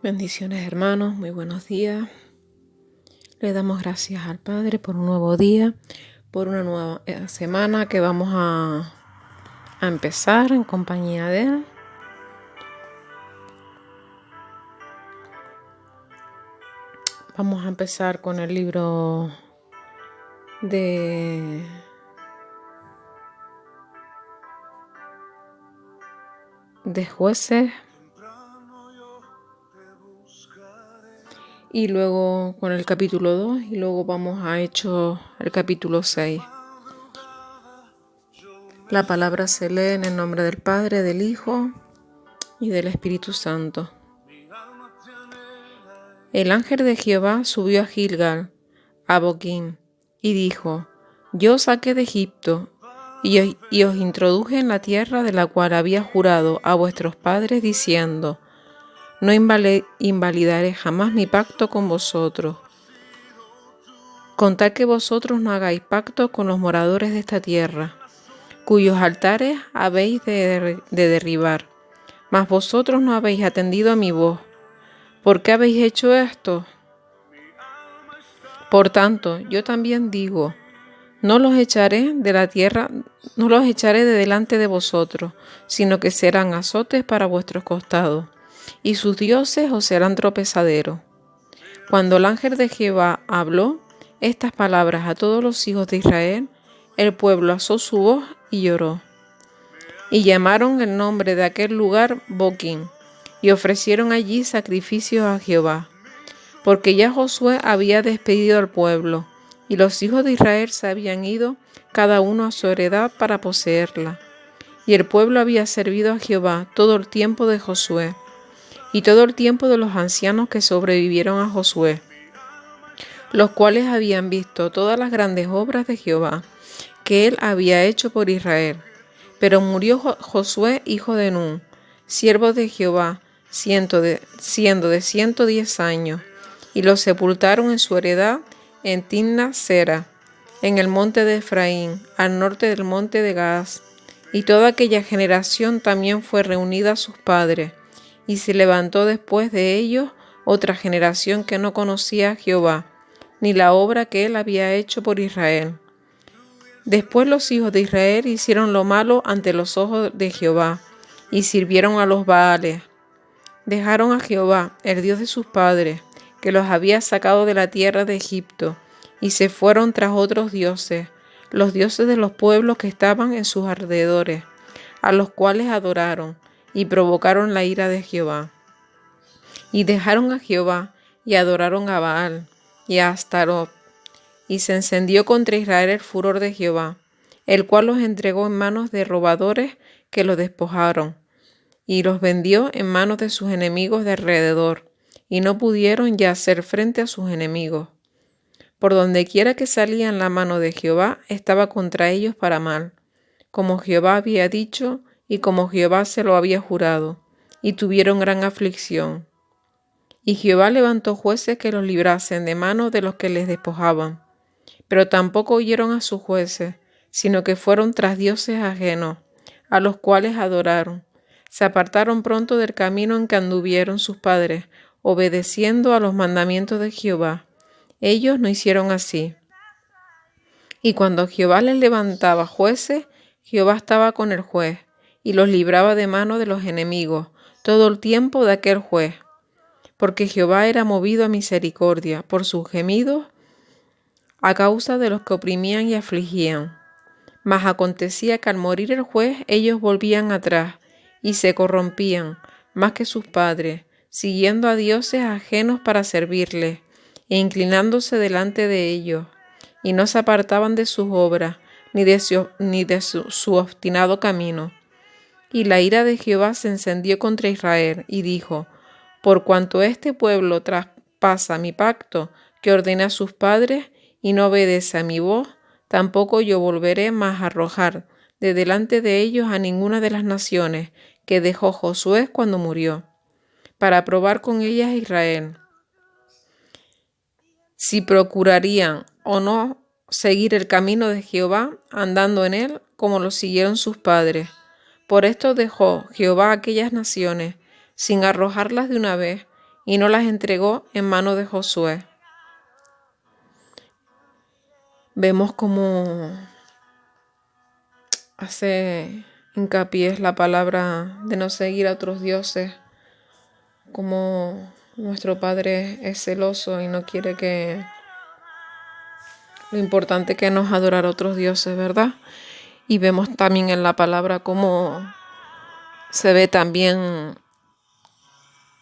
Bendiciones, hermanos, muy buenos días. Le damos gracias al Padre por un nuevo día, por una nueva semana que vamos a empezar en compañía de Él. Vamos a empezar con el libro de Jueces y luego con el capítulo 2 y luego vamos a Hechos, el capítulo 6. La palabra se lee en el nombre del Padre, del Hijo y del Espíritu Santo. El ángel de Jehová subió a Gilgal, a Boquim, y dijo: Yo os saqué de Egipto, y os introduje en la tierra de la cual había jurado a vuestros padres, diciendo: No invalidaré jamás mi pacto con vosotros. Contad que vosotros no hagáis pacto con los moradores de esta tierra, cuyos altares habéis de derribar. Mas vosotros no habéis atendido a mi voz. ¿Por qué habéis hecho esto? Por tanto, yo también digo: no los echaré de la tierra, no los echaré de delante de vosotros, sino que serán azotes para vuestros costados, y sus dioses os serán tropezadero. Cuando el ángel de Jehová habló estas palabras a todos los hijos de Israel, el pueblo alzó su voz y lloró. Y llamaron el nombre de aquel lugar Boquim, y ofrecieron allí sacrificios a Jehová, porque ya Josué había despedido al pueblo, y los hijos de Israel se habían ido cada uno a su heredad para poseerla. Y el pueblo había servido a Jehová todo el tiempo de Josué, y todo el tiempo de los ancianos que sobrevivieron a Josué, los cuales habían visto todas las grandes obras de Jehová que él había hecho por Israel. Pero murió Josué, hijo de Nun, siervo de Jehová, siendo de 110 años, y lo sepultaron en su heredad en Timna Sera, en el monte de Efraín, al norte del monte de Gaas. Y toda aquella generación también fue reunida a sus padres, y se levantó después de ellos otra generación que no conocía a Jehová, ni la obra que él había hecho por Israel. Después los hijos de Israel hicieron lo malo ante los ojos de Jehová, y sirvieron a los Baales. Dejaron a Jehová, el Dios de sus padres, que los había sacado de la tierra de Egipto, y se fueron tras otros dioses, los dioses de los pueblos que estaban en sus alrededores, a los cuales adoraron, y provocaron la ira de Jehová. Y dejaron a Jehová, y adoraron a Baal, y a Astarot, y se encendió contra Israel el furor de Jehová, el cual los entregó en manos de robadores que los despojaron, y los vendió en manos de sus enemigos de alrededor, y no pudieron ya hacer frente a sus enemigos. Por donde quiera que salían, la mano de Jehová estaba contra ellos para mal, como Jehová había dicho y como Jehová se lo había jurado, y tuvieron gran aflicción. Y Jehová levantó jueces que los librasen de manos de los que les despojaban. Pero tampoco oyeron a sus jueces, sino que fueron tras dioses ajenos, a los cuales adoraron. Se apartaron pronto del camino en que anduvieron sus padres, obedeciendo a los mandamientos de Jehová. Ellos no hicieron así. Y cuando Jehová les levantaba jueces, Jehová estaba con el juez, y los libraba de mano de los enemigos, todo el tiempo de aquel juez. Porque Jehová era movido a misericordia por sus gemidos, a causa de los que oprimían y afligían. Mas acontecía que al morir el juez, ellos volvían atrás y se corrompían más que sus padres, siguiendo a dioses ajenos para servirles, e inclinándose delante de ellos, y no se apartaban de sus obras, ni de su obstinado camino. Y la ira de Jehová se encendió contra Israel, y dijo: Por cuanto este pueblo traspasa mi pacto que ordené a sus padres, y no obedece a mi voz, tampoco yo volveré más a arrojar de delante de ellos a ninguna de las naciones que dejó Josué cuando murió, para probar con ellas a Israel, si procurarían o no seguir el camino de Jehová, andando en él como lo siguieron sus padres. Por esto dejó Jehová a aquellas naciones, sin arrojarlas de una vez, y no las entregó en mano de Josué. Vemos cómo hace hincapié la palabra de no seguir a otros dioses, como nuestro Padre es celoso y no quiere que lo importante que nos adorar a otros dioses, ¿verdad? Y vemos también en la palabra cómo se ve también,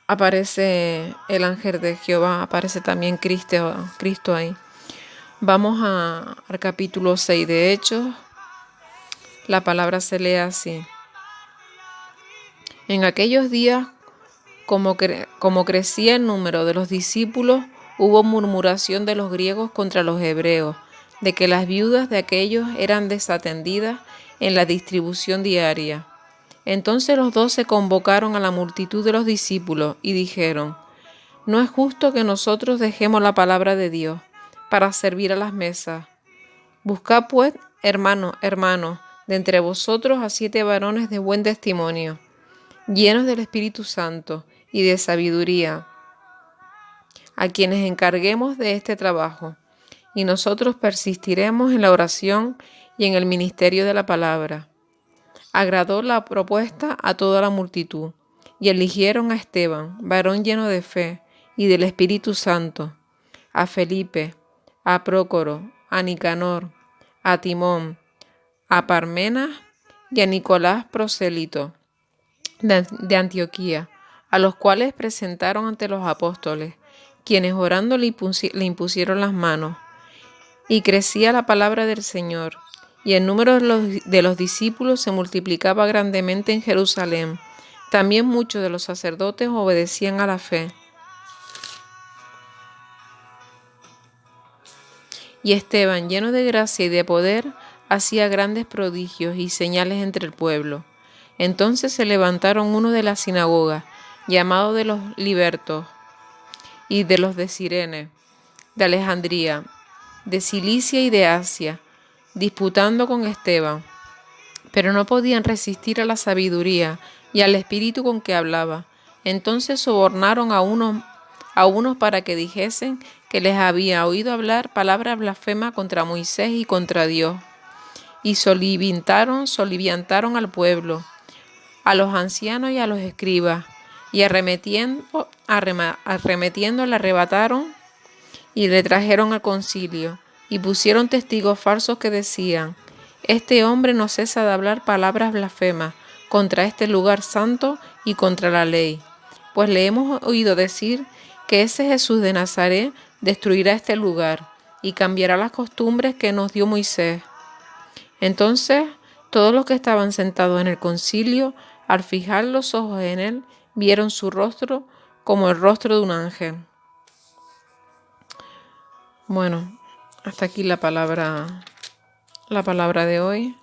aparece el ángel de Jehová, aparece también Cristo ahí. Vamos al capítulo 6 de Hechos. La palabra se lee así. En aquellos días, como crecía el número de los discípulos, hubo murmuración de los griegos contra los hebreos, de que las viudas de aquellos eran desatendidas en la distribución diaria. Entonces los 12 convocaron a la multitud de los discípulos y dijeron: no es justo que nosotros dejemos la palabra de Dios para servir a las mesas. Buscad pues, hermanos, de entre vosotros a 7 varones de buen testimonio, llenos del Espíritu Santo y de sabiduría, a quienes encarguemos de este trabajo, y nosotros persistiremos en la oración y en el ministerio de la palabra. Agradó la propuesta a toda la multitud, y eligieron a Esteban, varón lleno de fe y del Espíritu Santo, a Felipe, a Prócoro, a Nicanor, a Timón, a Parmenas y a Nicolás prosélito de Antioquía, a los cuales presentaron ante los apóstoles, quienes orando le impusieron las manos. Y crecía la palabra del Señor, y el número de los discípulos se multiplicaba grandemente en Jerusalén. También muchos de los sacerdotes obedecían a la fe. Y Esteban, lleno de gracia y de poder, hacía grandes prodigios y señales entre el pueblo. Entonces se levantaron unos de la sinagoga, llamados de los libertos, y de los de Cirene, de Alejandría, de Cilicia y de Asia, disputando con Esteban, pero no podían resistir a la sabiduría y al espíritu con que hablaba. Entonces sobornaron a unos para que dijesen que les había oído hablar palabras blasfemas contra Moisés y contra Dios, y soliviantaron al pueblo, a los ancianos y a los escribas, y arremetiendo le arrebataron y le trajeron al concilio, y pusieron testigos falsos que decían: este hombre no cesa de hablar palabras blasfemas contra este lugar santo y contra la ley. Pues le hemos oído decir que ese Jesús de Nazaret destruirá este lugar y cambiará las costumbres que nos dio Moisés. Entonces todos los que estaban sentados en el concilio, al fijar los ojos en él, vieron su rostro como el rostro de un ángel. Bueno, hasta aquí la palabra de hoy.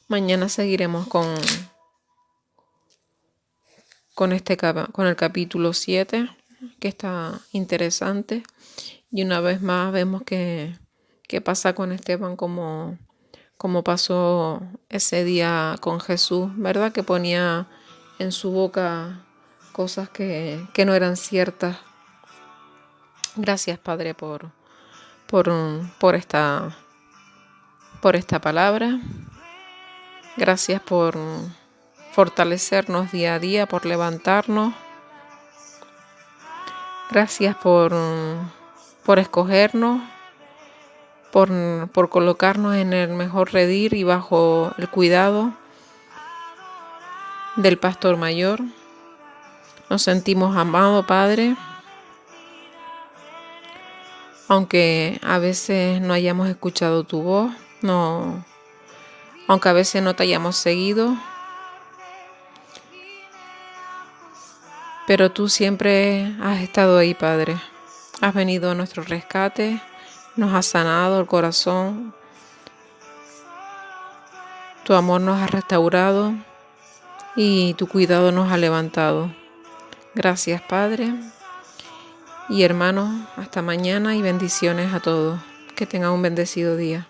Mañana seguiremos con el capítulo 7, que está interesante. Y una vez más vemos qué pasa con Esteban, como pasó ese día con Jesús, ¿verdad? Que ponía en su boca cosas que no eran ciertas. Gracias, Padre, por esta palabra. Gracias por fortalecernos día a día, por levantarnos. Gracias por escogernos, por colocarnos en el mejor redil y bajo el cuidado del pastor mayor. Nos sentimos amados, Padre, aunque a veces no hayamos escuchado tu voz, aunque a veces no te hayamos seguido, pero tú siempre has estado ahí, Padre. Has venido a nuestro rescate, nos has sanado el corazón, tu amor nos ha restaurado y tu cuidado nos ha levantado. Gracias, Padre. Y hermanos, hasta mañana y bendiciones a todos. Que tengan un bendecido día.